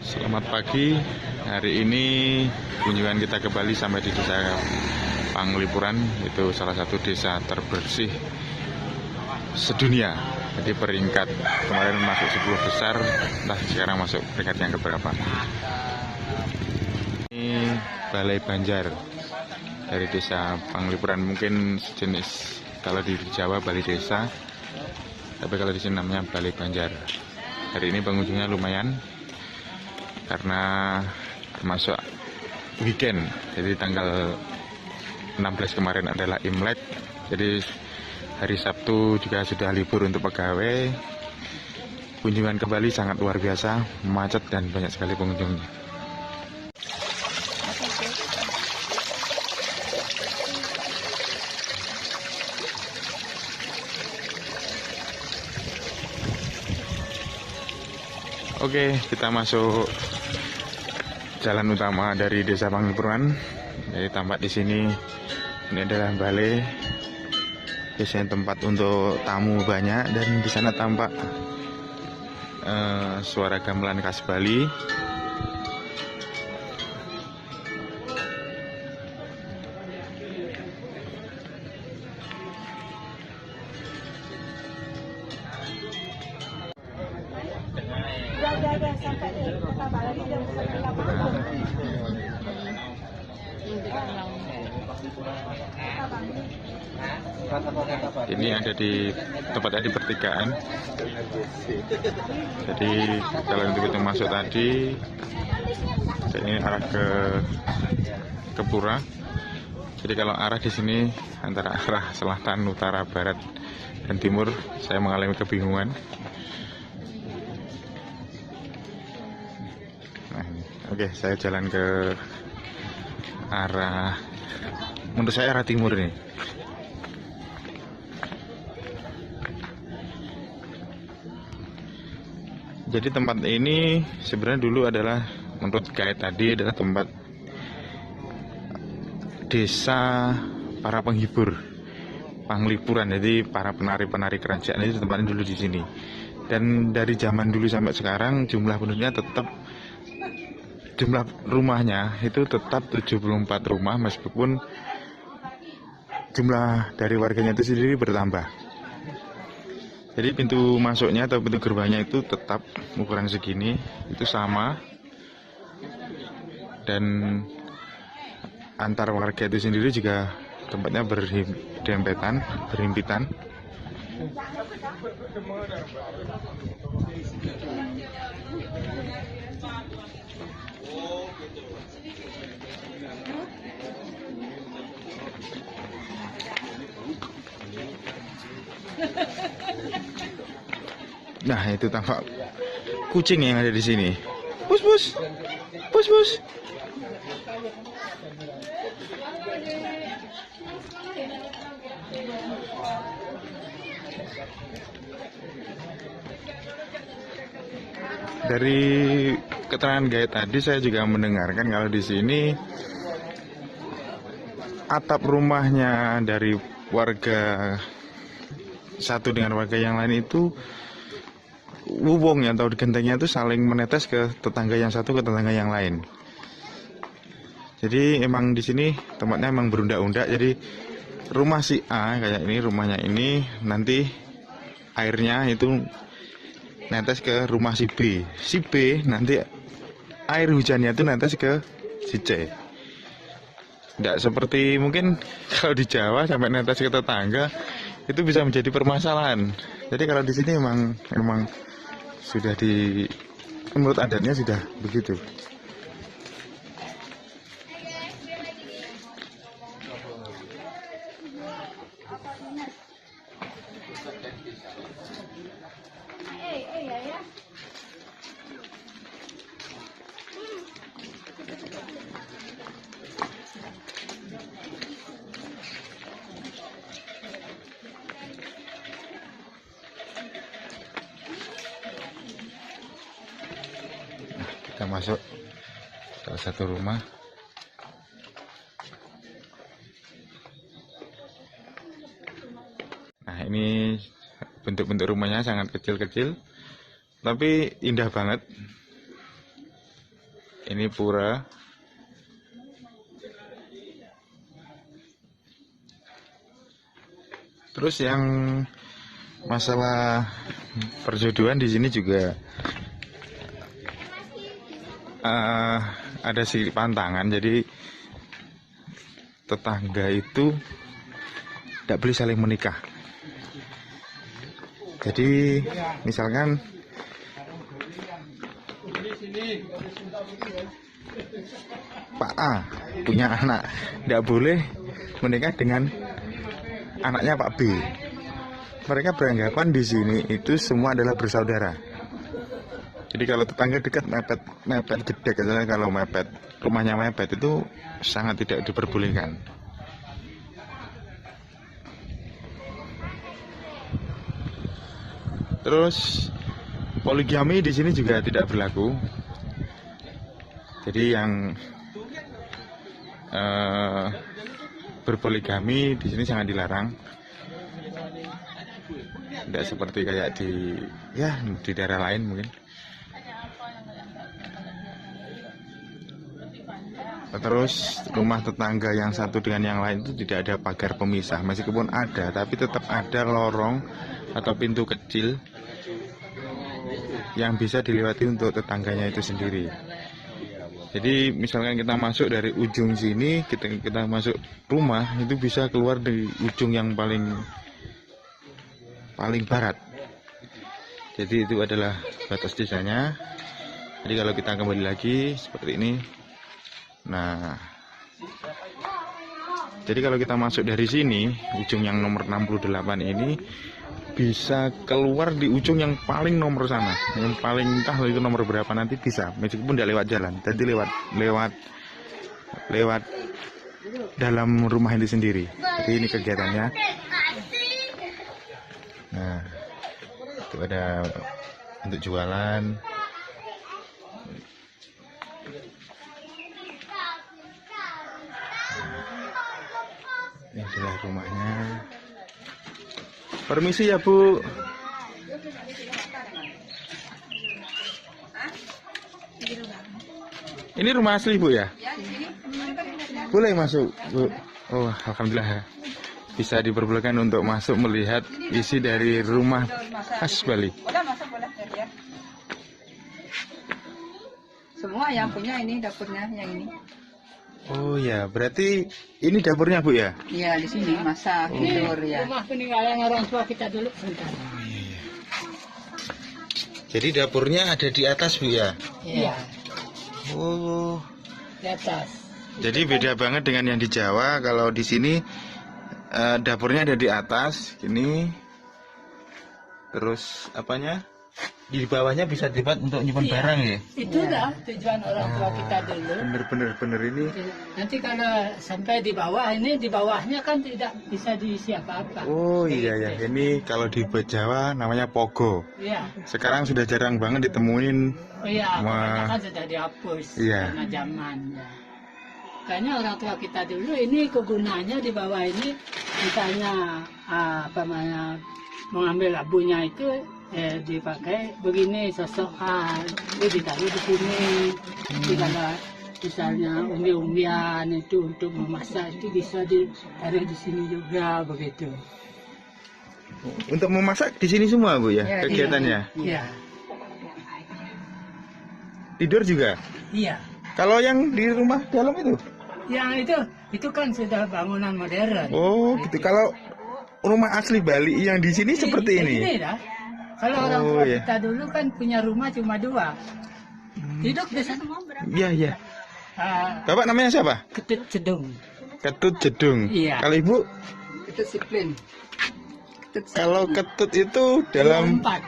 Selamat pagi. Hari ini kunjungan kita ke Bali sampai di desa Panglipuran. Itu salah satu desa terbersih sedunia. Jadi peringkat kemarin masuk 10 besar, entah sekarang masuk peringkat yang keberapa. Ini Balai Banjar dari desa Panglipuran, mungkin sejenis kalau di Jawa Bali Desa, tapi kalau di sini namanya Balai Banjar. Hari ini pengunjungnya lumayan karena termasuk weekend, jadi tanggal 16 kemarin adalah Imlek, jadi hari Sabtu juga sudah libur untuk pegawai. Kunjungan ke Bali sangat luar biasa, macet dan banyak sekali pengunjungnya. Oke, kita masuk jalan utama dari Desa Panglipuran. Jadi tampak di sini ini adalah balai. Biasanya tempat untuk tamu banyak, dan di sana tampak suara gamelan khas Bali. Ini ada di tempatnya di pertigaan. Jadi kalau untuk kita masuk tadi, ini arah ke Pura. Jadi kalau arah di sini antara arah selatan, utara, barat, dan timur, saya mengalami kebingungan. Nah, oke, saya jalan ke arah, menurut saya arah timur ini. Jadi tempat ini sebenarnya dulu adalah, menurut guide tadi, adalah tempat desa para penghibur Panglipuran. Jadi para penari-penari kerajaan itu tempatnya dulu di sini. Dan dari zaman dulu sampai sekarang jumlah penduduknya tetap, jumlah rumahnya itu tetap 74 rumah, meskipun jumlah dari warganya itu sendiri bertambah. Jadi pintu masuknya atau pintu gerbangnya itu tetap ukuran segini, itu sama. Dan antar warga itu sendiri juga tempatnya berdempetan, berhimpitan. Nah, itu tampak kucing yang ada di sini. Pus pus, pus pus. Dari keterangan guide tadi, saya juga mendengarkan kalau di sini atap rumahnya dari warga satu dengan warga yang lain itu, wuwungnya atau gentengnya itu saling menetes ke tetangga yang satu ke tetangga yang lain. Jadi emang di sini tempatnya emang berundak-undak. Jadi rumah si A kayak ini, rumahnya ini, nanti airnya itu netes ke rumah si B. Si B nanti air hujannya itu netes ke si C. Tidak seperti mungkin kalau di Jawa sampai netes ke tetangga, itu bisa menjadi permasalahan. Jadi kalau di sini emang sudah menurut adatnya sudah begitu. Kita masuk salah satu rumah. Nah, ini bentuk-bentuk rumahnya sangat kecil-kecil, tapi indah banget. Ini pura. Terus yang masalah perjodohan di sini juga ada sedikit pantangan. Jadi tetangga itu tidak boleh saling menikah. Jadi misalkan Pak A punya anak, tidak boleh menikah dengan anaknya Pak B. Mereka beranggapan di sini itu semua adalah bersaudara. Jadi kalau tetangga dekat mepet jedek, kalau mepet rumahnya mepet itu sangat tidak diperbolehkan. Terus poligami di sini juga tidak berlaku. Jadi yang berpoligami di sini sangat dilarang. Tidak seperti kayak di daerah lain mungkin. Terus rumah tetangga yang satu dengan yang lain itu tidak ada pagar pemisah. Meskipun ada, tapi tetap ada lorong atau pintu kecil yang bisa dilewati untuk tetangganya itu sendiri. Jadi misalkan kita masuk dari ujung sini, kita masuk rumah, itu bisa keluar dari ujung yang paling barat. Jadi itu adalah batas desanya. Jadi kalau kita kembali lagi seperti ini. Nah, jadi kalau kita masuk dari sini, ujung yang nomor 68 ini bisa keluar di ujung yang paling nomor sana, yang paling entah itu nomor berapa nanti bisa, meskipun tidak lewat jalan, jadi lewat dalam rumah ini sendiri. Jadi ini kegiatannya. Nah, itu ada untuk jualan. Ini adalah rumahnya. Permisi ya Bu. Ini rumah asli Bu ya? Boleh masuk Bu. Oh alhamdulillah, bisa diperbolehkan untuk masuk melihat isi dari rumah khas Bali. Semua yang punya ini dapurnya yang ini. Oh ya, berarti ini dapurnya Bu ya? Iya, di sini masak, tidur ya. Rumah peninggalan orang tua kita dulu. Oh, iya. Jadi dapurnya ada di atas Bu ya? Iya, Oh. di atas. Jadi beda banget dengan yang di Jawa. Kalau di sini dapurnya ada di atas, ini. Terus apanya? Di bawahnya bisa dibuat untuk nyimpan barang ya? Itu dah tujuan orang tua kita dulu. Bener ini. Nanti kalau sampai di bawah ini, di bawahnya kan tidak bisa diisi apa-apa. Oh iya ya, ini kalau di Jawa namanya pogo. Iya, Sekarang sudah jarang banget ditemuin. iya, Wah. kebanyakan sudah dihapus Iya. karena zaman. Ya. Kayaknya orang tua kita dulu ini kegunaannya di bawah ini, misalnya apa namanya, mengambil abunya itu dipakai begini sosokan, ditaruh di sini. Jadi kalau misalnya umbi-umbian itu untuk memasak itu bisa ditaruh di sini juga begitu. Untuk memasak di sini semua Bu ya, Ya, kegiatannya. Iya, Tidur juga. iya. Kalau yang di rumah dalam itu? Yang itu kan sudah bangunan modern. Oh gitu. Kalau rumah asli Bali yang di sini seperti ini. Ini dah. Kalau orang Oh, tua iya. kita dulu kan punya rumah cuma 2. Hidup di sana. Iya iya. Ah, Bapak namanya siapa? Ketut Cedung. Ketut Jedung. Iya. Kalau Ibu? Itu disiplin. Kalau ketut itu dalam 4.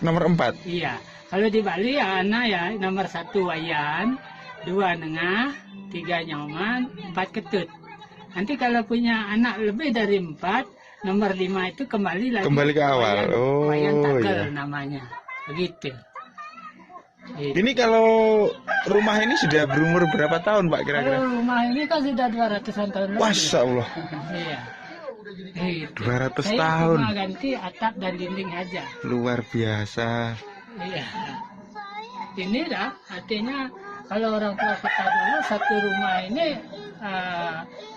nomor 4. Iya. Kalau di Bali ya anak ya nomor 1 wayan, 2 nengah, 3 nyoman, 4 ketut. Nanti kalau punya anak lebih dari 4, nomor 5 itu kembali lagi Kembali ke awal. wayan, Oh, wayan takel iya. namanya. Begitu. Gitu. Ini kalau rumah ini sudah berumur berapa tahun Pak kira-kira? Kalau rumah ini kan sudah 200-an tahun lebih. Masya Allah. Iya. Gitu. 200 Saya tahun. cuma ganti atap dan dinding aja. Luar biasa. Iya. Ini dah artinya kalau orang tua kita dulu satu rumah ini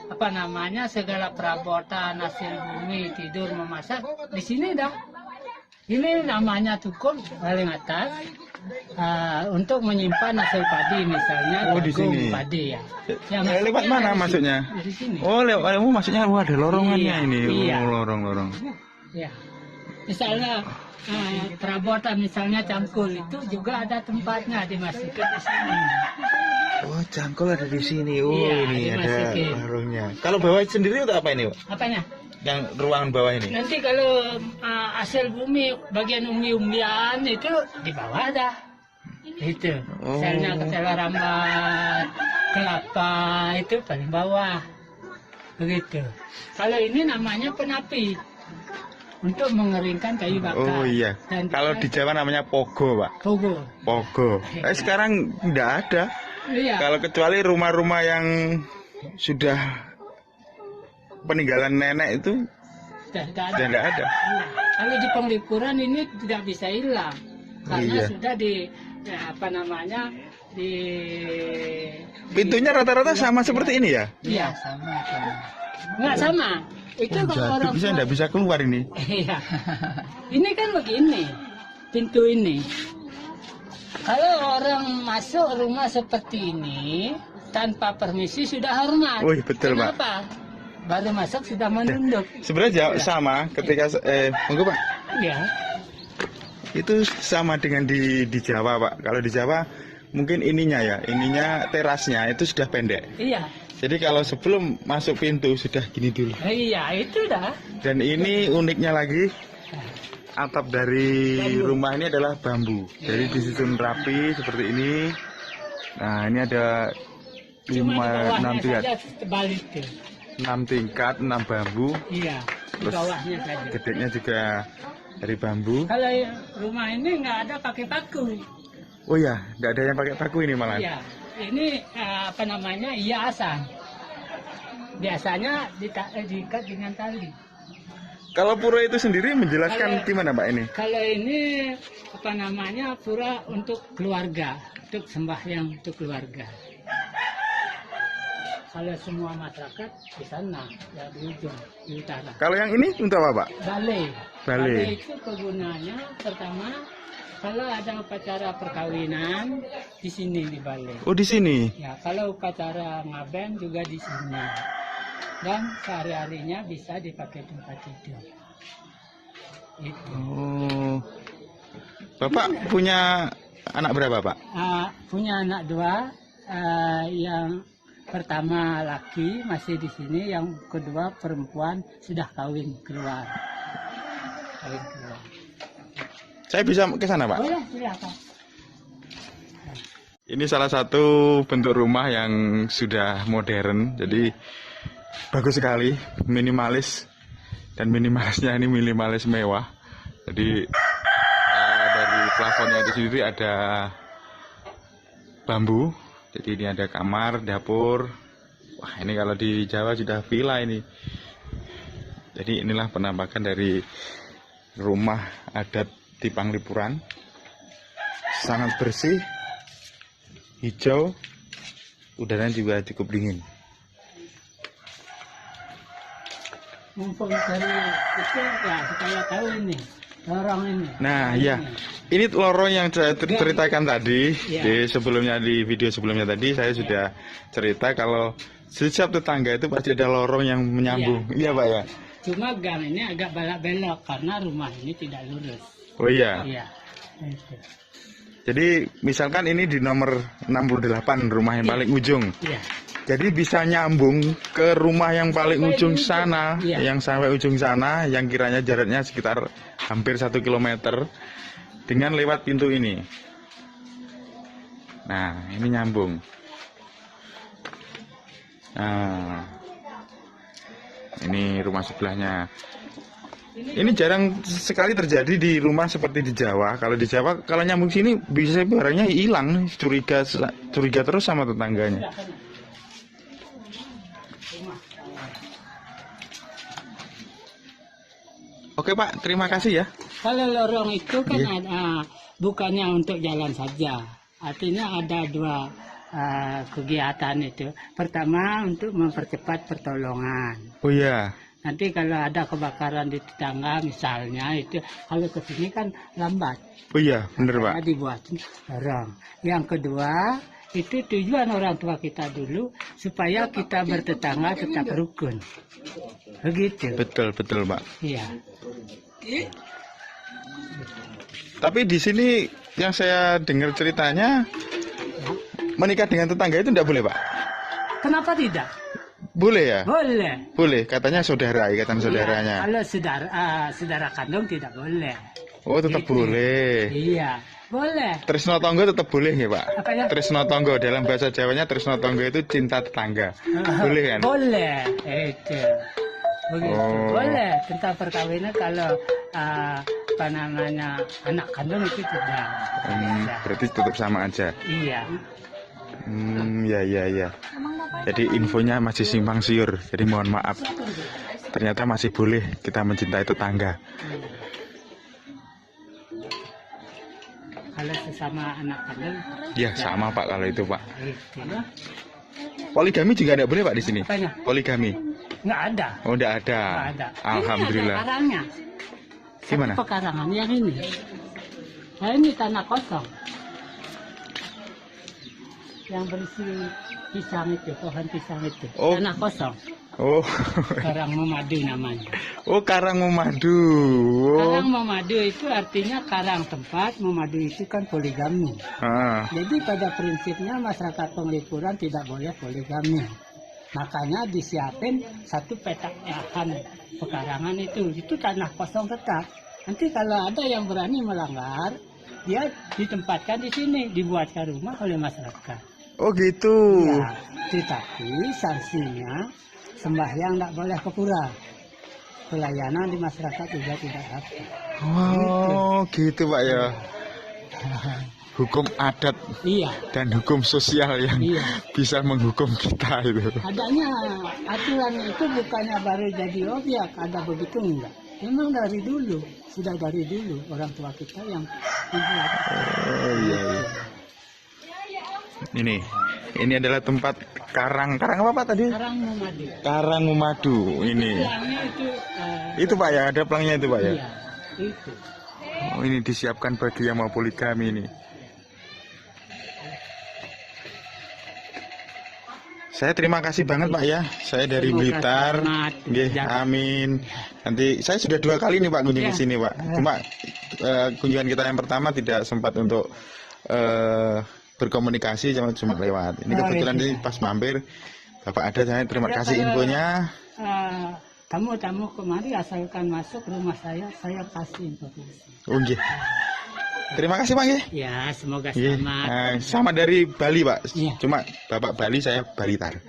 apa namanya, segala perabotan, hasil bumi, tidur, memasak di sini dah. Ini namanya tukul paling atas untuk menyimpan hasil padi, misalnya di jagung, sini. padi ya. Lewat mana masuknya? Dari sini. Oh, lewat maksudnya ada lorongannya Iya, ini. iya. Oh, lorong-lorong. Ya, misalnya perabotan, misalnya cangkul itu juga ada tempatnya dimasukin di sini. Oh, cangkul ada di sini. Oh, Iya, ini ada dimasukin. lorongnya. Kalau bawah sendiri untuk apa ini, Pak? Apanya? Yang ruangan bawah ini. Nanti kalau hasil bumi, bagian umbi-umbian itu di bawah dah. Itu. Oh. Misalnya ketela rambat, kelapa itu paling bawah. Begitu. Kalau ini namanya penapi. Untuk mengeringkan kayu bakar. Oh iya. Dan Kalau di Jawa namanya pogo, Pak. Pogo. Pogo. Sekarang tidak ada. Iya. Kalau kecuali rumah-rumah yang sudah peninggalan nenek itu Sudah tidak ada. sudah tidak ada. Nah, kalau di Penglipuran ini tidak bisa hilang karena Iya. sudah di apa namanya, di Pintunya rata-rata sama seperti ini ya? Iya, sama. nggak sama. Itu kalau Jadi orang bisa tua- tidak bisa keluar ini. Iya. Ini kan begini, pintu ini. Kalau orang masuk rumah seperti ini tanpa permisi sudah hormat. Wih, betul, Pak. Kenapa? Baru masuk sudah menunduk. Sebenarnya sama ketika monggo Pak. Ya. Itu sama dengan di Jawa, Pak. Kalau di Jawa mungkin ininya terasnya itu sudah pendek. Iya. Jadi kalau sebelum masuk pintu sudah gini dulu. Iya, itu dah. Dan ini uniknya lagi, atap dari Bambu. rumah ini adalah bambu. Jadi disusun rapi seperti ini. Nah, ini ada Cuma di bawahnya 6 tingkat, saja terbalik tuh. 6 tingkat, 6 bambu. Iya, di Terus bawahnya saja. gedeknya juga dari bambu. Kalau rumah ini nggak ada pakai paku. Oh ya, nggak ada yang pakai paku ini malah. Iya, ini apa namanya, hiasan. Biasanya diikat dengan tali. Kalau pura itu sendiri menjelaskan Kalau- gimana Pak ini? Kalau ini apa namanya, pura untuk keluarga, untuk sembahyang untuk keluarga. Kalau semua masyarakat di sana, ya di ujung, di utara. Kalau yang ini untuk apa Pak? Balai. Balai. Itu kegunaannya pertama, kalau ada upacara perkawinan di sini di balai. Oh di sini. Ya, kalau upacara ngaben juga di sini. Dan sehari-harinya bisa dipakai tempat tidur. Itu. Oh. Bapak punya anak berapa Pak? Punya anak 2, yang pertama laki masih di sini, yang kedua perempuan sudah kawin keluar. Kawin keluar. Saya bisa ke sana Pak? Boleh, silakan. Ini salah satu bentuk rumah yang sudah modern, jadi bagus sekali, minimalis, dan minimalisnya ini minimalis mewah. Jadi dari plafonnya itu sendiri ada bambu, jadi ini ada kamar, dapur. Wah ini kalau di Jawa sudah villa ini. Jadi inilah penampakan dari rumah adat di Penglipuran, sangat bersih, hijau, udaranya juga cukup dingin. Mumpung dari itu ya, supaya tahu ini lorong ini. Nah ya, ini lorong yang saya ceritakan tadi Ya. di sebelumnya, di video sebelumnya tadi saya sudah cerita kalau setiap tetangga itu pasti ada lorong yang menyambung. Iya Pak ya. Cuma gang ini agak belok karena rumah ini tidak lurus. Oh iya. Iya. Itu. Jadi misalkan ini di nomor 68 rumah yang Iya. paling ujung. Iya. Jadi bisa nyambung ke rumah yang paling Sampai ujung di ujung. sana, Iya. yang sampai ujung sana, yang kiranya jaraknya sekitar hampir 1 kilometer dengan lewat pintu ini. Nah, ini nyambung. Nah, ini rumah sebelahnya. Ini jarang sekali terjadi di rumah seperti di Jawa. Kalau di Jawa, kalau nyambung sini bisa barangnya hilang, curiga terus sama tetangganya. Silakan. Rumah. Oke Pak, terima kasih ya. Kalau lorong itu kan Iya. ada, bukannya untuk jalan saja. Artinya ada 2 kegiatan itu. Pertama untuk mempercepat pertolongan. Oh iya. Nanti kalau ada kebakaran di tetangga misalnya itu, kalau ke sini kan lambat. Oh iya, bener Pak. Makanya dibuat dorong. Yang kedua, itu tujuan orang tua kita dulu supaya kita bertetangga tetap rukun. Begitu. Betul Pak. Iya. Tapi di sini yang saya dengar ceritanya menikah dengan tetangga itu tidak boleh Pak? Kenapa tidak? Boleh ya? Boleh. Boleh, katanya saudara, ikatan saudaranya. Iya, kalau saudara kandung tidak boleh. Oh, tetap Gitu. boleh. Iya, boleh. Tresno Tonggo tetap boleh ya Pak? Apa ya? Tresno Tonggo, dalam bahasa Jawanya Tresno Tonggo itu cinta tetangga. Boleh kan? Boleh, itu. Begitu. Oh. Boleh tentang perkawinan kalau apa namanya anak kandung itu tidak. Bisa. Berarti tetap sama aja. Iya. Ya. Jadi infonya masih simpang siur. Jadi mohon maaf. Ternyata masih boleh kita mencintai tetangga. Kalau sesama anak kandung. Ya sama Pak kalau itu Pak. Gitu. Poligami juga tidak boleh Pak di sini. Apanya? Poligami. Nggak ada. Oh tidak ada. Nggak ada. Alhamdulillah. Ini ada karangnya. Gimana? Satu pekarangan yang ini. Nah ini tanah kosong. Yang berisi pisang itu, pohon pisang itu. Oh. Tanah kosong. Oh. Karang memadu namanya. Oh, karang memadu. Oh. Karang memadu itu artinya karang tempat, memadu itu kan poligami. Ah. Jadi pada prinsipnya masyarakat Penglipuran tidak boleh poligami. Makanya disiapin satu petak lahan pekarangan itu tanah kosong tetap. Nanti kalau ada yang berani melanggar, dia ditempatkan di sini, dibuatkan rumah oleh masyarakat. Oh gitu. Ya, tetapi sanksinya sembahyang tidak boleh ke pura. Pelayanan di masyarakat juga tidak dapat. Oh gitu Pak ya. Hukum adat Iya. dan hukum sosial yang Iya. bisa menghukum kita itu. Adanya aturan itu bukannya baru jadi objek, ada begitu enggak? Memang dari dulu, sudah dari dulu orang tua kita yang membuat. Oh iya. Ini adalah tempat karang apa Pak tadi? Karang memadu. Karang memadu ini. Pelangnya itu. Itu Pak ya, ada pelangnya itu Pak ya. Iya, itu. Oh ini disiapkan bagi yang mau poligami ini. Saya terima kasih banget Pak ya. Saya dari Semoga Blitar. selamat. Nggih, amin. Nanti saya sudah 2 kali nih Pak kunjungi Ya. sini Pak. Cuma kunjungan kita yang pertama tidak sempat untuk berkomunikasi, cuma lewat. Ini kebetulan ini pas mampir. Bapak ada, saya terima Ya, kasih kalau, infonya. Tamu-tamu kemari asalkan masuk rumah saya kasih informasi. Oh nggih. Terima kasih Pak nggih. Ya, semoga Nggih. selamat. Sama dari Bali Pak. Iya. Cuma Bapak Bali, saya Balitar.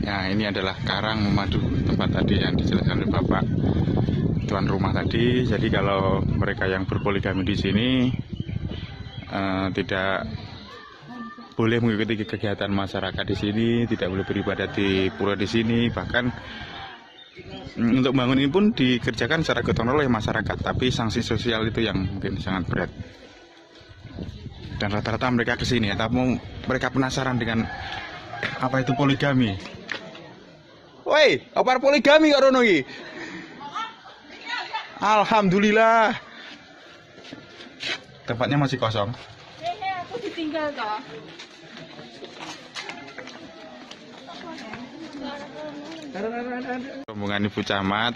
Nah ini adalah karang memadu, tempat tadi yang dijelaskan oleh Bapak tuan rumah tadi. Jadi kalau mereka yang berpoligami di sini tidak boleh mengikuti kegiatan masyarakat di sini, tidak boleh beribadah di pura di sini. Bahkan untuk bangun ini pun dikerjakan secara gotong royong oleh masyarakat, tapi sanksi sosial itu yang mungkin sangat berat. Dan rata-rata mereka ke sini, tapi mereka penasaran dengan apa itu poligami. Woi, apa poligami kok rono iki? Alhamdulillah. Tempatnya masih kosong. Aku ditinggal toh. Rombongan Ibu Camat.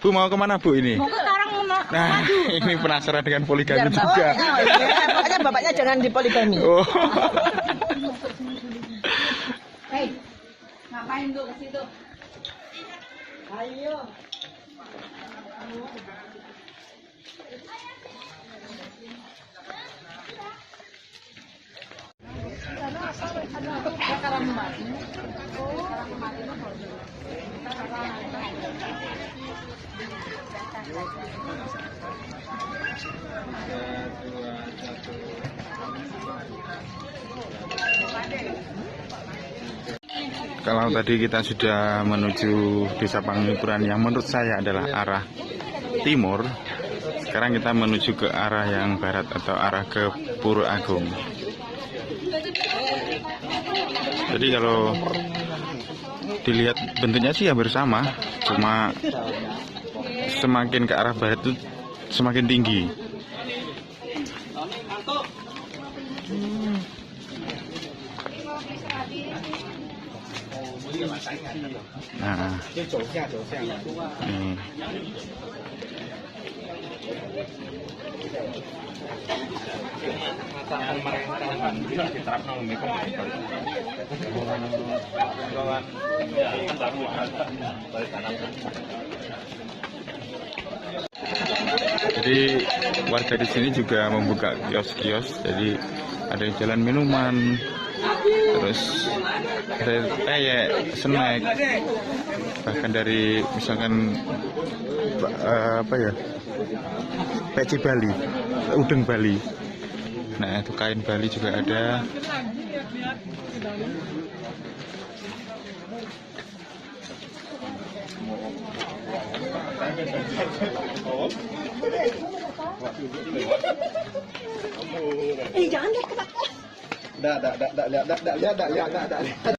Bu mau kemana Bu ini? Mau ke Karang Nah, ini penasaran dengan poligami juga. Pokoknya bapaknya jangan dipoligami. Oh. Hei, ngapain tuh ke situ? Ayo. kalau tadi kita sudah menuju Desa Panglipuran yang menurut saya adalah arah timur, sekarang kita menuju ke arah yang barat atau arah ke Puro Agung. Jadi kalau dilihat bentuknya sih hampir sama, cuma semakin ke arah barat itu semakin tinggi. Nah, ini. Jadi warga di sini juga membuka kios-kios, jadi ada yang jualan minuman, terus ada snack, bahkan dari misalkan peci Bali, udeng Bali. Nah, itu kain Bali juga ada.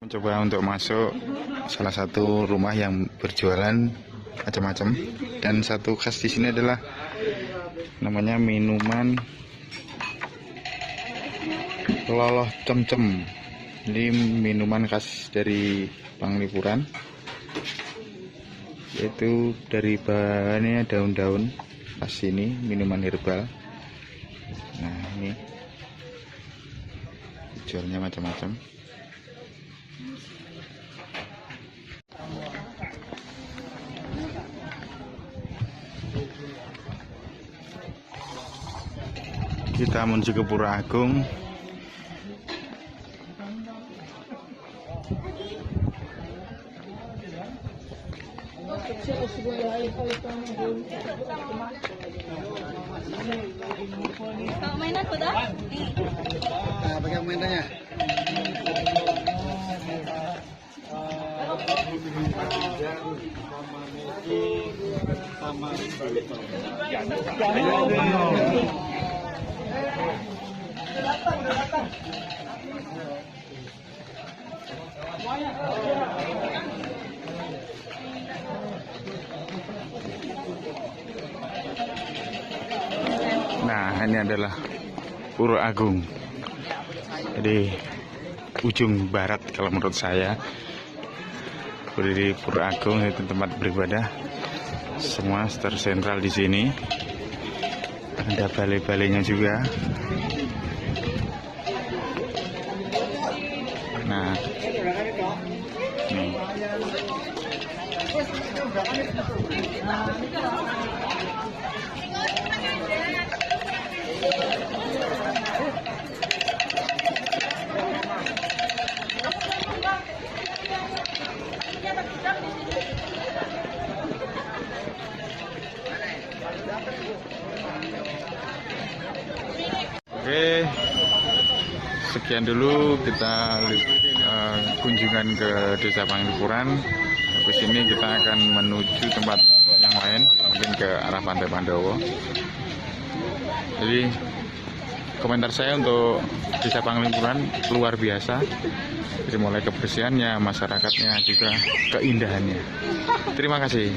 Mencoba untuk masuk salah satu rumah yang berjualan macam-macam, dan satu khas di sini adalah namanya minuman loloh cem-cem. Ini minuman khas dari Panglipuran, yaitu dari bahannya daun-daun khas ini, minuman herbal. Nah, ini jualnya macam-macam. Kita menuju ke Puro Agung. Mainan ko dah? Bagaimana mainannya? Nah, ini adalah Puro Agung. Jadi ujung barat kalau menurut saya. Di Puro Agung itu tempat beribadah. Semua tersentral di sini. Ada balai-balainya juga. Nah, nih. Oke, sekian dulu kita kunjungan ke Desa Panglipuran. Habis ini kita akan menuju tempat yang lain, mungkin ke arah Pantai Pandowo. Jadi komentar saya untuk Desa Panglipuran luar biasa. Jadi mulai kebersihannya, masyarakatnya, juga keindahannya. Terima kasih.